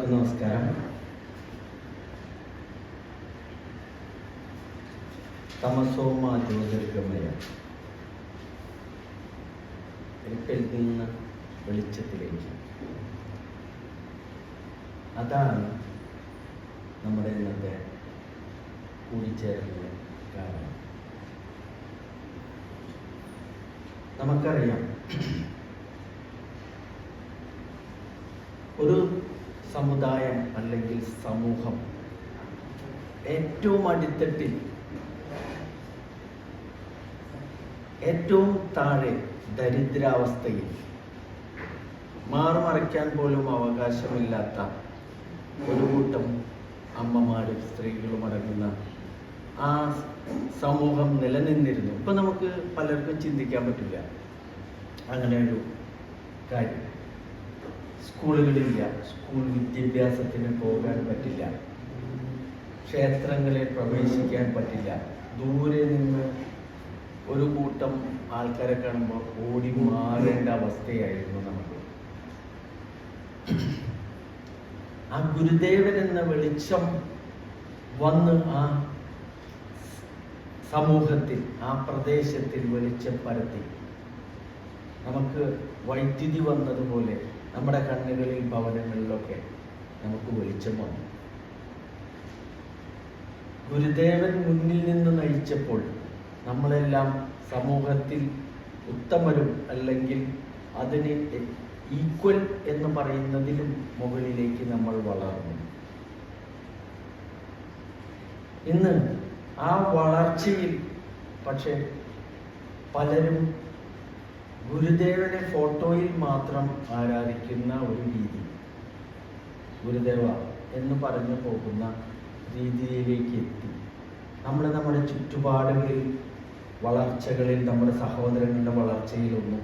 എല്ലാവർക്കും നമസ്കാരം. തമസോ മാ ജ്യോതിർഗമയ, ഇരുട്ടിൽ നിന്ന് വെളിച്ചത്തിലേക്ക്. അതാണ് നമ്മുടെ ഇന്നത്തെ കൂടിച്ചേരലിന് കാരണം. നമുക്കറിയാം, ഒരു സമുദായം അല്ലെങ്കിൽ സമൂഹം ഏറ്റവും അടിത്തട്ടിൽ, ഏറ്റവും താഴെ ദരിദ്രാവസ്ഥയിൽ മാറുമറയ്ക്കാൻ പോലും അവകാശമില്ലാത്ത ഒരു കൂട്ടം അമ്മമാരും സ്ത്രീകളും അടങ്ങുന്ന ആ സമൂഹം നിലനിന്നിരുന്നു. ഇപ്പം നമുക്ക് പലർക്കും ചിന്തിക്കാൻ പറ്റില്ല അങ്ങനെ ഒരു കാര്യം. സ്കൂളുകളില്ല, സ്കൂൾ വിദ്യാഭ്യാസത്തിന് പോകാൻ പറ്റില്ല, ക്ഷേത്രങ്ങളിൽ പ്രവേശിക്കാൻ പറ്റില്ല. ദൂരെ നിന്ന് ഒരു കൂട്ടം ആൾക്കാരെ കാണുമ്പോൾ ഓടി മാറേണ്ട അവസ്ഥയായിരുന്നു നമുക്ക്. ആ ഗുരുദേവൻ എന്ന വെളിച്ചം വന്ന് ആ സമൂഹത്തിൽ, ആ പ്രദേശത്തിൽ വെളിച്ചം പരത്തി. നമുക്ക് വൈദ്യുതി വന്നതുപോലെ നമ്മുടെ കണ്ണുകളിൽ, ഭവനങ്ങളിലൊക്കെ നമുക്ക് വെളിച്ചം വന്നു. ഗുരുദേവൻ മുന്നിൽ നിന്ന് നയിച്ചപ്പോൾ നമ്മളെല്ലാം സമൂഹത്തിൽ ഉത്തമരും അല്ലെങ്കിൽ അതിന് ഈക്വൽ എന്ന് പറയുന്നതിലും മുകളിലേക്ക് നമ്മൾ വളർന്നു. ഇന്ന് ആ വളർച്ചയിൽ പക്ഷെ പലരും ഗുരുദേവനെ ഫോട്ടോയിൽ മാത്രം ആരാധിക്കുന്ന ഒരു രീതി, ഗുരുദേവ എന്ന് പറഞ്ഞു പോകുന്ന രീതിയിലേക്ക് എത്തി. നമ്മൾ നമ്മുടെ ചുറ്റുപാടുകളിൽ, വളർച്ചകളിൽ, നമ്മുടെ സഹോദരങ്ങളുടെ വളർച്ചയിലൊന്നും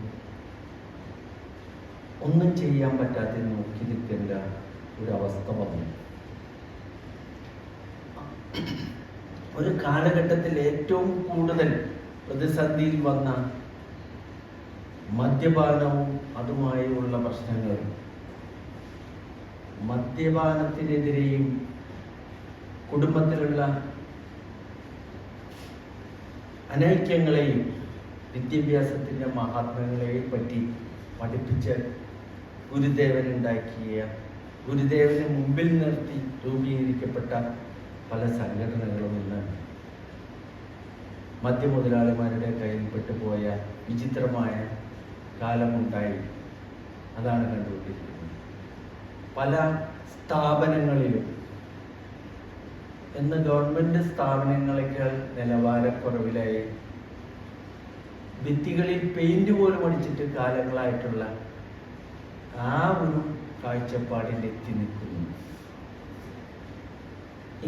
ചെയ്യാൻ പറ്റാതെ നോക്കി നിൽക്കേണ്ട ഒരവസ്ഥ വന്നു. ഒരു കാലഘട്ടത്തിൽ ഏറ്റവും കൂടുതൽ പ്രതിസന്ധിയിൽ വന്ന മദ്യപാനവും അതുമായുള്ള പ്രശ്നങ്ങളും, മദ്യപാനത്തിനെതിരെയും കുടുംബത്തിലുള്ള അനൈക്യങ്ങളെയും വിദ്യാഭ്യാസത്തിൻ്റെ മഹാത്മ്യങ്ങളെയും പറ്റി പഠിപ്പിച്ച ഗുരുദേവനെ മുമ്പിൽ നിർത്തി രൂപീകരിക്കപ്പെട്ട പല സംഘടനകളും ഇന്ന് മദ്യമുതലാളിമാരുടെ കയ്യിൽപ്പെട്ടു പോയ വിചിത്രമായ കാലമുണ്ടായി. അതാണ് കണ്ടുകൊണ്ടിരിക്കുന്നത്. പല സ്ഥാപനങ്ങളിലും ഇന്ന് ഗവൺമെൻറ് സ്ഥാപനങ്ങളെക്കാൾ നിലവാരക്കുറവിലായി ഭിത്തികളിൽ പെയിന്റ് പോലും അടിച്ചിട്ട് കാലങ്ങളായിട്ടുള്ള ആ ഒരു കാഴ്ചപ്പാടിൽ എത്തി നിൽക്കുന്നു.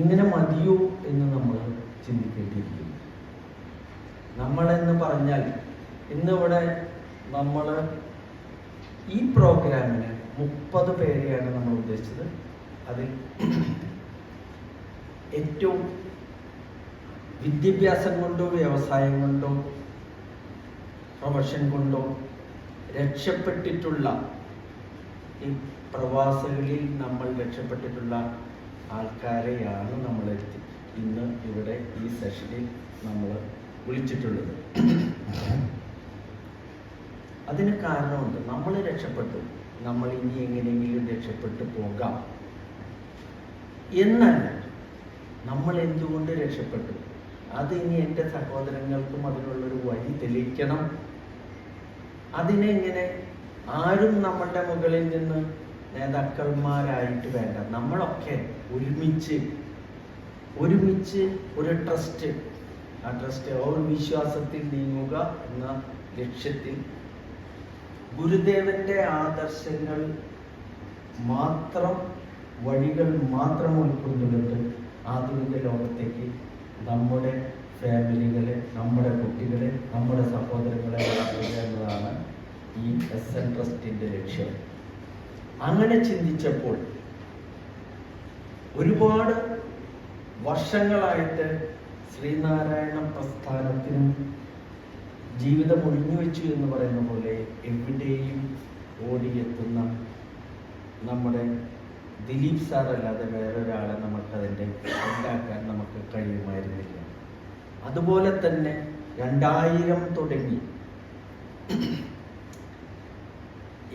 ഇങ്ങനെ മതിയോ എന്ന് നമ്മൾ ചിന്തിക്കേണ്ടിയിരിക്കുന്നു. നമ്മളെന്ന് പറഞ്ഞാൽ ഇന്നിവിടെ നമ്മൾ ഈ പ്രോഗ്രാമിന് 30 പേരെയാണ് നമ്മൾ ഉദ്ദേശിച്ചത്. അതിൽ ഏറ്റവും വിദ്യാഭ്യാസം കൊണ്ടോ വ്യവസായം കൊണ്ടോ പ്രൊഫഷൻ കൊണ്ടോ രക്ഷപ്പെട്ടിട്ടുള്ള, ഈ പ്രവാസികളിൽ നമ്മൾ രക്ഷപ്പെട്ടിട്ടുള്ള ആൾക്കാരെയാണ് നമ്മൾ ഇന്ന് ഇവിടെ ഈ സെഷനിൽ നമ്മൾ വിളിച്ചിട്ടുള്ളത്. അതിന് കാരണമുണ്ട്. നമ്മൾ രക്ഷപ്പെട്ടു, നമ്മൾ ഇനി എങ്ങനെയെങ്കിലും രക്ഷപ്പെട്ടു പോകാം എന്നല്ല, നമ്മൾ എന്തുകൊണ്ട് രക്ഷപ്പെട്ടു, അത് ഇനി എൻ്റെ സഹോദരങ്ങൾക്കും അതിനുള്ളൊരു വഴി തെളിയിക്കണം. അതിനെങ്ങനെ ആരും നമ്മളുടെ മുകളിൽ നിന്ന് നേതാക്കന്മാരായിട്ട് വേണ്ട, നമ്മളൊക്കെ ഒരുമിച്ച് ഒരു ട്രസ്റ്റ്, ആ ട്രസ്റ്റ് ഒരു വിശ്വാസത്തിൽ നീങ്ങുക എന്ന ലക്ഷ്യത്തിൽ ഗുരുദേവന്റെ ആദർശങ്ങൾ മാത്രം, വഴികൾ മാത്രം ഉൾക്കൊണ്ടുകൊണ്ട് ആധുനിക ലോകത്തേക്ക് നമ്മുടെ ഫാമിലികളെ, നമ്മുടെ കുട്ടികളെ, നമ്മുടെ സഹോദരങ്ങളെ വളർത്തുക എന്നതാണ് ഈ SN ട്രസ്റ്റിൻ്റെ ലക്ഷ്യം. അങ്ങനെ ചിന്തിച്ചപ്പോൾ ഒരുപാട് വർഷങ്ങളായിട്ട് ശ്രീനാരായണ പ്രസ്ഥാനത്തിനും ജീവിതം ഒഴിഞ്ഞുവെച്ചു എന്ന് പറയുന്ന പോലെ എവിടെയും ഓടിയെത്തുന്ന നമ്മുടെ ദിലീപ് സാറല്ലാതെ വേറൊരാളെ നമുക്കതിൻ്റെ ഉണ്ടാക്കാൻ നമുക്ക് കഴിയുമായിരുന്നില്ല. അതുപോലെ തന്നെ 2000 തുടങ്ങി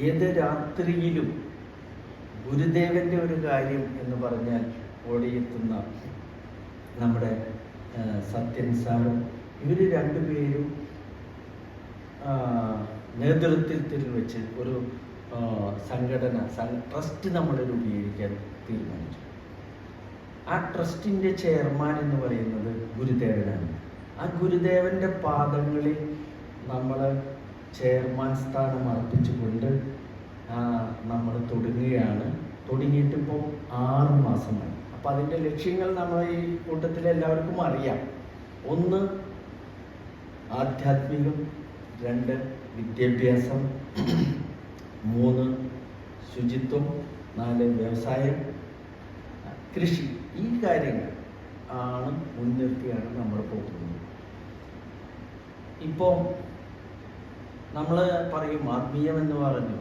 ഏത് രാത്രിയിലും ഗുരുദേവൻ്റെ ഒരു കാര്യം എന്ന് പറഞ്ഞാൽ ഓടിയെത്തുന്ന നമ്മുടെ സത്യൻ സാറും ഇവർ രണ്ടുപേരും നേതൃത്വത്തിൽ വെച്ച് ഒരു സംഘടന ട്രസ്റ്റ് നമ്മൾ രൂപീകരിക്കാൻ തീരുമാനിച്ചു. ആ ട്രസ്റ്റിൻ്റെ ചെയർമാൻ എന്ന് പറയുന്നത് ഗുരുദേവനാണ്. ആ ഗുരുദേവൻ്റെ പാദങ്ങളിൽ നമ്മൾ ചെയർമാൻ സ്ഥാനം അർപ്പിച്ചുകൊണ്ട് നമ്മൾ തുടങ്ങുകയാണ്. തുടങ്ങിയിട്ടിപ്പോൾ 6 മാസമായി. അപ്പം അതിൻ്റെ ലക്ഷ്യങ്ങൾ നമ്മൾ ഈ കൂട്ടത്തിൽ എല്ലാവർക്കും അറിയാം. 1 ആധ്യാത്മികം, 2 വിദ്യാഭ്യാസം, 3 ശുചിത്വം, 4 വ്യവസായം, കൃഷി. ഈ കാര്യങ്ങൾ ആണ് മുൻനിർത്തിയാണ് നമ്മൾ പോകുന്നത്. ഇപ്പോൾ നമ്മൾ പറയും ആത്മീയം എന്ന് പറഞ്ഞു,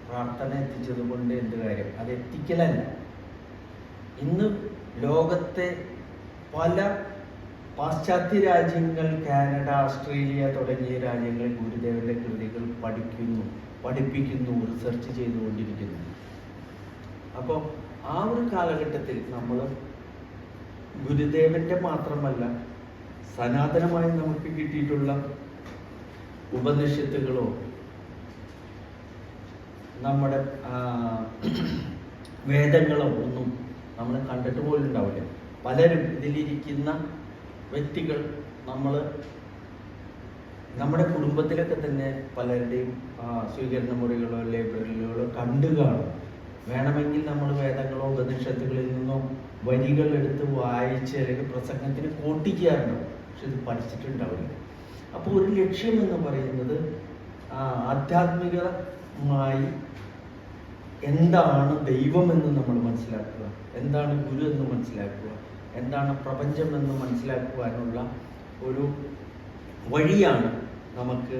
പ്രാർത്ഥന എത്തിച്ചത് കൊണ്ട് എന്ത് കാര്യം, അത് എത്തിക്കലല്ല. ഇന്ന് ലോകത്തെ പല പാശ്ചാത്യ രാജ്യങ്ങൾ, കാനഡ, ഓസ്ട്രേലിയ തുടങ്ങിയ രാജ്യങ്ങളിൽ ഗുരുദേവന്റെ കൃതികൾ പഠിപ്പിക്കുന്നു, റിസർച്ച് ചെയ്തുകൊണ്ടിരിക്കുന്നു. അപ്പോൾ ആ ഒരു കാലഘട്ടത്തിൽ നമ്മൾ ഗുരുദേവന്റെ മാത്രമല്ല സനാതനമായി നമുക്ക് കിട്ടിയിട്ടുള്ള ഉപനിഷത്തുകളോ നമ്മുടെ വേദങ്ങളോ ഒന്നും നമ്മൾ കണ്ടിട്ട് പോലും ഉണ്ടാവില്ല. പലരും ഇതിലിരിക്കുന്ന വ്യക്തികൾ നമ്മുടെ കുടുംബത്തിലൊക്കെ തന്നെ പലരുടെയും സ്വീകരണ മുറികളോ ലൈബ്രറികളോ കണ്ടു കാണും. വേണമെങ്കിൽ നമ്മൾ വേദങ്ങളോ ഉപനിഷത്തുകളിൽ നിന്നോ വരികൾ എടുത്ത് വായിച്ച് അല്ലെങ്കിൽ പ്രസംഗത്തിന് കോട്ടിക്കാറുണ്ടാവും, പക്ഷെ ഇത് പഠിച്ചിട്ടുണ്ടാവില്ല. അപ്പോൾ ഒരു ലക്ഷ്യം എന്ന് പറയുന്നത് ആധ്യാത്മികമായി എന്താണ് ദൈവമെന്ന് നമ്മൾ മനസ്സിലാക്കുക, എന്താണ് ഗുരു എന്ന് മനസ്സിലാക്കുക, എന്താണ് പ്രപഞ്ചം എന്ന് മനസ്സിലാക്കുവാനുള്ള ഒരു വഴിയാണ് നമുക്ക്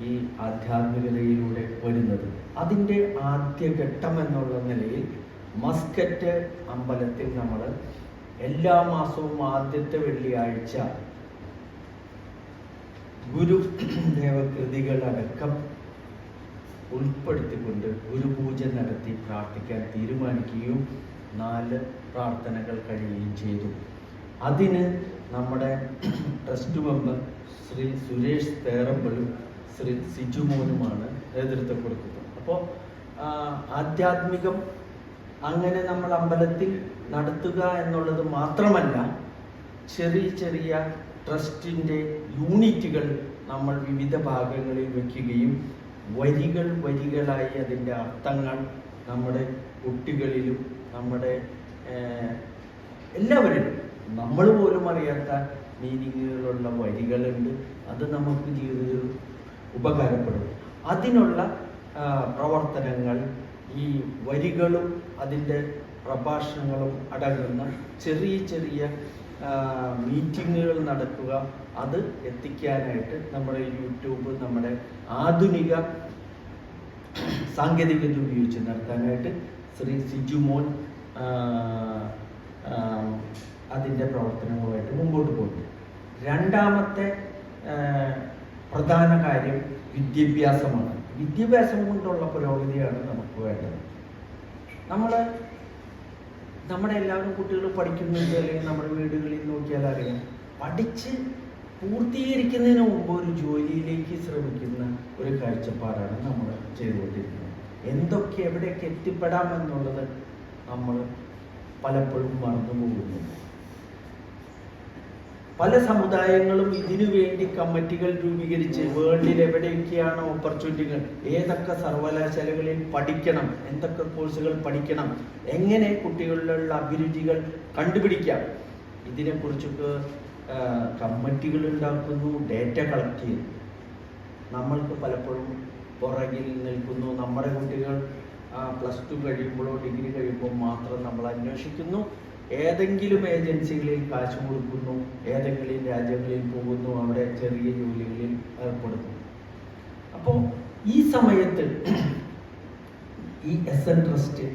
ഈ ആധ്യാത്മികതയിലൂടെ വരുന്നത്. അതിൻ്റെ ആദ്യഘട്ടം എന്നുള്ള നിലയിൽ മസ്കറ്റ് അമ്പലത്തിൽ നമ്മൾ എല്ലാ മാസവും ആദ്യത്തെ വെള്ളിയാഴ്ച ഗുരുദേവകൃതികളടക്കം ഉൾപ്പെടുത്തിക്കൊണ്ട് ഗുരുപൂജ നടത്തി പ്രാർത്ഥിക്കാൻ തീരുമാനിക്കുകയും 4 പ്രാർത്ഥനകൾ കഴിയുകയും ചെയ്തു. അതിന് നമ്മുടെ ട്രസ്റ്റ് മെമ്പർ ശ്രീ സുരേഷ് തേറമ്പളും ശ്രീ സിജുമോനുമാണ് നേതൃത്വം കൊടുക്കുന്നത്. അപ്പോൾ ആധ്യാത്മികം അങ്ങനെ നമ്മൾ അമ്പലത്തിൽ നടത്തുക എന്നുള്ളത് മാത്രമല്ല, ചെറിയ ചെറിയ ട്രസ്റ്റിൻ്റെ യൂണിറ്റുകൾ നമ്മൾ വിവിധ ഭാഗങ്ങളിൽ വയ്ക്കുകയും വരികളായി അതിൻ്റെ അർത്ഥങ്ങൾ നമ്മുടെ കുട്ടികളിലും നമ്മുടെ എല്ലാവരിലും നമ്മൾ പോലും അറിയാത്ത മീനിങ്ങുകളുള്ള വരികളുണ്ട്. അത് നമുക്ക് ജീവിതത്തിൽ ഉപകാരപ്പെടും. അതിനുള്ള പ്രവർത്തനങ്ങൾ ഈ വരികളും അതിൻ്റെ പ്രഭാഷണങ്ങളും അടങ്ങുന്ന ചെറിയ ചെറിയ മീറ്റിങ്ങുകൾ നടക്കുക, അത് എത്തിക്കാനായിട്ട് നമ്മുടെ യൂട്യൂബ്, നമ്മുടെ ആധുനിക സാങ്കേതികത ഉപയോഗിച്ച് നടത്താനായിട്ട് ശ്രീ സിജുമോൻ അതിൻ്റെ പ്രവർത്തനങ്ങളുമായിട്ട് മുമ്പോട്ട് പോകുന്നു. രണ്ടാമത്തെ പ്രധാന കാര്യം വിദ്യാഭ്യാസമാണ്. വിദ്യാഭ്യാസം കൊണ്ടുള്ള പുരോഗതിയാണ് നമുക്ക് വേണ്ടത്. നമ്മുടെ എല്ലാവരും കുട്ടികൾ പഠിക്കുന്നുണ്ട്, അല്ലെങ്കിൽ നമ്മുടെ വീടുകളിൽ നോക്കിയാൽ അറിയാം, പഠിച്ച് പൂർത്തീകരിക്കുന്നതിന് മുമ്പ് ഒരു ജോലിയിലേക്ക് ശ്രമിക്കുന്ന ഒരു കാഴ്ചപ്പാടാണ് നമ്മൾ ചെയ്തുകൊണ്ടിരിക്കുന്നത്. എവിടെയൊക്കെ എത്തിപ്പെടാമെന്നുള്ളത് നമ്മൾ പലപ്പോഴും മറന്നു പോകുന്നു. പല സമുദായങ്ങളും ഇതിനു വേണ്ടി കമ്മിറ്റികൾ രൂപീകരിച്ച് വേൾഡിൽ എവിടെയൊക്കെയാണ് ഓപ്പർച്യൂണിറ്റികൾ, ഏതൊക്കെ സർവകലാശാലകളിൽ പഠിക്കണം, എന്തൊക്കെ കോഴ്സുകൾ പഠിക്കണം, എങ്ങനെ കുട്ടികളിലുള്ള അഭിരുചികൾ കണ്ടുപിടിക്കാം, ഇതിനെക്കുറിച്ചൊക്കെ കമ്മിറ്റികൾ ഉണ്ടാക്കുന്നു, ഡേറ്റ കളക്ട് ചെയ്യുന്നു. നമ്മൾക്ക് പലപ്പോഴും പുറകിൽ നിൽക്കുന്നു. നമ്മുടെ കുട്ടികൾ +2 കഴിയുമ്പോഴോ ഡിഗ്രി കഴിയുമ്പോൾ മാത്രം നമ്മൾ അന്വേഷിക്കുന്നു, ഏതെങ്കിലും ഏജൻസികളിൽ കാശ് കൊടുക്കുന്നു, ഏതെങ്കിലും രാജ്യങ്ങളിൽ പോകുന്നു, അവിടെ ചെറിയ ജോലികളിൽ ഏർപ്പെടുന്നു. അപ്പോൾ ഈ സമയത്ത് ഈ SN ട്രസ്റ്റ്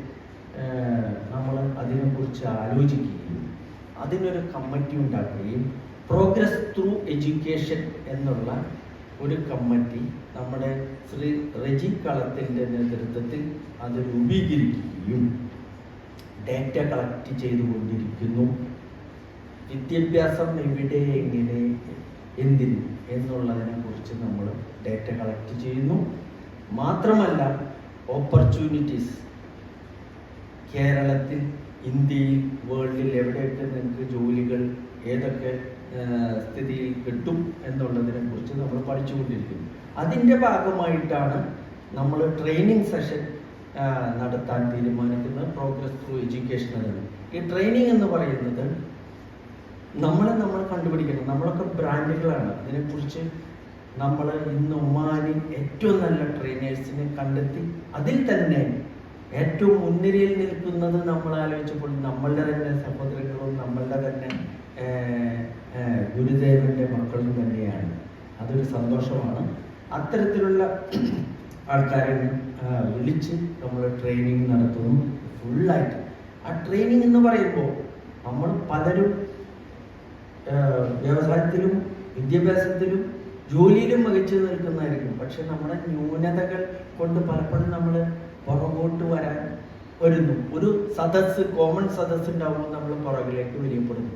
നമ്മൾ അതിനെക്കുറിച്ച് ആലോചിക്കുകയും അതിനൊരു കമ്മിറ്റി ഉണ്ടാക്കുകയും പ്രോഗ്രസ് ത്രൂ എഡ്യൂക്കേഷൻ എന്നുള്ള ഒരു കമ്മിറ്റി നമ്മുടെ ശ്രീ റെജി കളത്തിൻ്റെ നേതൃത്വത്തിൽ അത് രൂപീകരിക്കുകയും ഡാറ്റ കളക്ട് ചെയ്തുകൊണ്ടിരിക്കുന്നു. വിദ്യാഭ്യാസം എവിടെ, എങ്ങനെ, എന്തിന് എന്നുള്ളതിനെ കുറിച്ച് നമ്മൾ ഡാറ്റ കളക്ട് ചെയ്യുന്നു. മാത്രമല്ല ഓപ്പർച്യൂണിറ്റീസ് കേരളത്തിൽ, ഇന്ത്യയിൽ, വേൾഡിൽ എവിടെയൊക്കെ നിങ്ങൾക്ക് ജോലികൾ ഏതൊക്കെ സ്ഥിതിയിൽ കിട്ടും എന്നുള്ളതിനെ കുറിച്ച് നമ്മൾ പഠിച്ചുകൊണ്ടിരിക്കുന്നു. അതിൻ്റെ ഭാഗമായിട്ടാണ് നമ്മൾ ട്രെയിനിങ് സെഷൻ നടത്താൻ തീരുമാനിക്കുന്നത്, പ്രോഗ്രസ് ത്രൂ എഡ്യൂക്കേഷൻ എന്നാണ്. ഈ ട്രെയിനിങ് എന്ന് പറയുന്നത് നമ്മൾ കണ്ടുപിടിക്കണം. നമ്മളൊക്കെ ബ്രാൻഡുകളാണ്. അതിനെക്കുറിച്ച് നമ്മൾ ഇന്ന് ഒമാനിൽ ഏറ്റവും നല്ല ട്രെയിനേഴ്സിനെ കണ്ടെത്തി അതിൽ തന്നെ ഏറ്റവും മുൻനിരയിൽ നിൽക്കുന്നത് നമ്മൾ ആലോചിച്ചപ്പോൾ നമ്മളുടെ തന്നെ സഹോദരങ്ങളും നമ്മളുടെ തന്നെ ഗുരുദേവന്റെ മക്കളും തന്നെയാണ്. അതൊരു സന്തോഷമാണ്. അത്തരത്തിലുള്ള ആൾക്കാരെ വിളിച്ച് നമ്മൾ ട്രെയിനിങ് നടത്തുന്നു ഫുള്ളായിട്ട്. ആ ട്രെയിനിങ് എന്ന് പറയുമ്പോൾ നമ്മൾ പലരും വ്യവസായത്തിലും വിദ്യാഭ്യാസത്തിലും ജോലിയിലും മികച്ചു നിൽക്കുന്നതായിരിക്കും. പക്ഷെ നമ്മുടെ ന്യൂനതകൾ കൊണ്ട് പലപ്പോഴും നമ്മൾ പുറകോട്ട് വരാൻ വരുന്നു. ഒരു സദസ്സ്, കോമൺ സദസ്സ് ഉണ്ടാകുമ്പോൾ നമ്മൾ പുറകിലേക്ക് വലിയപ്പെടുന്നു.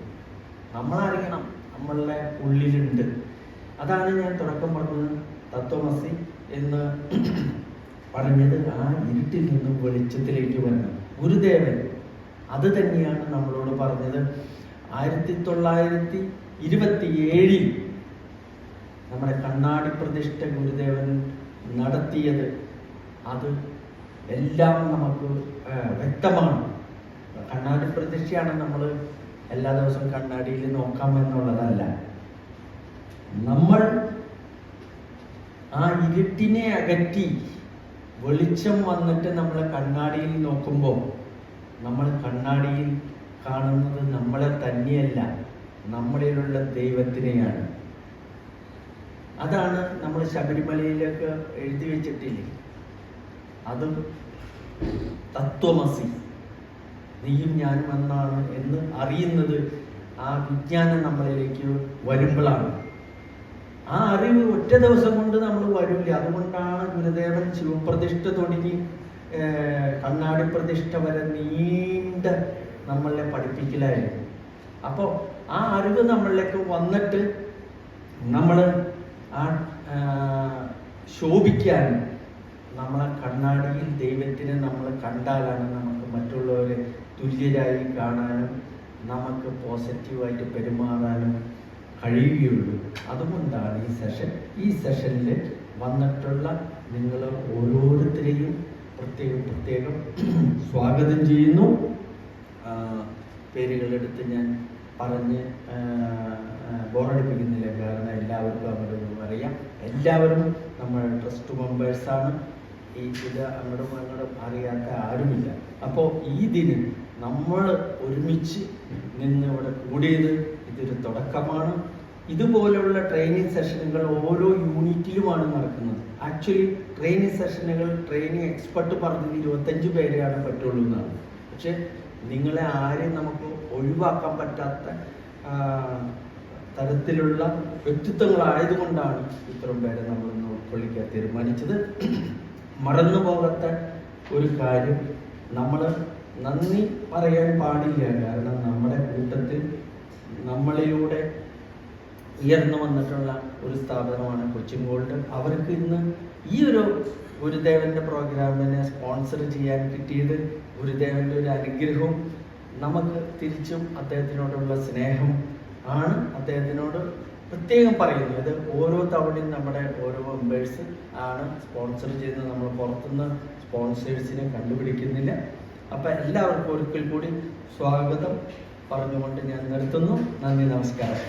നമ്മളറിയണം നമ്മളുടെ ഉള്ളിലുണ്ട്. അതാണ് ഞാൻ തുടക്കം പറഞ്ഞത്, തത്വമസി എന്ന് പറഞ്ഞത് ആ ഇരുട്ടിൽ നിന്നും വെളിച്ചത്തിലേക്ക് വരണം. ഗുരുദേവൻ അത് തന്നെയാണ് നമ്മളോട് പറഞ്ഞത്. 1927 നമ്മുടെ കണ്ണാടി പ്രതിഷ്ഠ ഗുരുദേവൻ നടത്തിയത് അത് എല്ലാം നമുക്ക് വ്യക്തമാണ്. കണ്ണാടി പ്രതിഷ്ഠയാണ് നമ്മൾ എല്ലാ ദിവസവും കണ്ണാടിയിൽ നോക്കാം എന്നുള്ളതല്ല. നമ്മൾ ആ ഇരുട്ടിനെ അകറ്റി വെളിച്ചം വന്നിട്ട് നമ്മൾ കണ്ണാടിയിൽ നോക്കുമ്പോൾ നമ്മൾ കണ്ണാടിയിൽ കാണുന്നത് നമ്മളെ തന്നെയല്ല, നമ്മളിലുള്ള ദൈവത്തിനെയാണ്. അതാണ് നമ്മൾ ശബരിമലയിലൊക്കെ എഴുതി വെച്ചിട്ടില്ലേ, അതും തത്വമസി നീയും ഞാനും എന്നാണ് എന്ന് അറിയുന്നത് ആ വിജ്ഞാനം നമ്മളിലേക്ക് വരുമ്പോഴാണ്. ആ അറിവ് ഒറ്റ ദിവസം കൊണ്ട് നമ്മൾ വരില്ല. അതുകൊണ്ടാണ് ഗുരുദേവൻ ശിവപ്രതിഷ്ഠ തുടങ്ങി കണ്ണാടി പ്രതിഷ്ഠ വരെ നീണ്ട നമ്മളെ പഠിപ്പിക്കലായിരുന്നു. അപ്പോൾ ആ അറിവ് നമ്മളിലേക്ക് വന്നിട്ട് നമ്മൾ ആ ശോഭിക്കാൻ നമ്മളെ കണ്ണാടിയിൽ ദൈവത്തിനെ നമ്മൾ കണ്ടാലാണ് നമുക്ക് മറ്റുള്ളവരെ തുല്യരായി കാണാനും നമുക്ക് പോസിറ്റീവായിട്ട് പെരുമാറാനും കഴിയുകയുള്ളൂ. അതുകൊണ്ടാണ് ഈ സെഷനിൽ വന്നിട്ടുള്ള നിങ്ങൾ ഓരോരുത്തരെയും പ്രത്യേകം സ്വാഗതം ചെയ്യുന്നു. പേരുകളെടുത്ത് ഞാൻ പറഞ്ഞ് ബോറടിപ്പിക്കുന്നില്ല, കാരണം എല്ലാവർക്കും അങ്ങോട്ടും അറിയാം. എല്ലാവരും നമ്മുടെ ട്രസ്റ്റ് മെമ്പേഴ്സാണ്. ഇത് അങ്ങോട്ടും അറിയാത്ത ആരുമില്ല. അപ്പോൾ ഈ ദിനം നമ്മൾ ഒരുമിച്ച് നിന്ന് ഇവിടെ കൂടിയത് ഇതൊരു തുടക്കമാണ്. ഇതുപോലുള്ള ട്രെയിനിങ് സെഷനുകൾ ഓരോ യൂണിറ്റിലുമാണ് നടക്കുന്നത്. ആക്ച്വലി ട്രെയിനിങ് സെഷനുകൾ ട്രെയിനിങ് എക്സ്പെർട്ട് പറഞ്ഞത് 25 പേരെയാണ് പറ്റുള്ളൂ എന്നാണ്. പക്ഷെ നിങ്ങളെ ആരെയും നമുക്ക് ഒഴിവാക്കാൻ പറ്റാത്ത തരത്തിലുള്ള വ്യക്തിത്വങ്ങളായതുകൊണ്ടാണ് ഇത്രയും പേരെ നമ്മളൊന്ന് ഉൾക്കൊള്ളിക്കാൻ തീരുമാനിച്ചത്. മറന്നു പോകാത്ത ഒരു കാര്യം, നമ്മൾ നന്ദി പറയാൻ പാടില്ല. കാരണം നമ്മുടെ കൂട്ടത്തിൽ നമ്മളിലൂടെ ഉയർന്നു വന്നിട്ടുള്ള ഒരു സ്ഥാപനമാണ് കൊച്ചിൻ ഗോൾഡ്. അവർക്ക് ഇന്ന് ഈ ഒരു ഗുരുദേവന്റെ പ്രോഗ്രാമിനെ സ്പോൺസർ ചെയ്യാൻ കിട്ടിയത് ഗുരുദേവന്റെ ഒരു അനുഗ്രഹവും നമുക്ക് തിരിച്ചും അദ്ദേഹത്തിനോടുള്ള സ്നേഹം ആണ് അദ്ദേഹത്തിനോട് പ്രത്യേകം പറയുന്നത്. ഇത് ഓരോ തവണയും നമ്മുടെ ഓരോ മെമ്പേഴ്സ് ആണ് സ്പോൺസർ ചെയ്യുന്നത്. നമ്മൾ പുറത്തുനിന്ന് സ്പോൺസേഴ്സിനെ കണ്ടുപിടിക്കുന്നില്ല. അപ്പം എല്ലാവർക്കും ഒരിക്കൽ കൂടി സ്വാഗതം പറഞ്ഞുകൊണ്ട് ഞാൻ നിർത്തുന്നു. നന്ദി, നമസ്കാരം.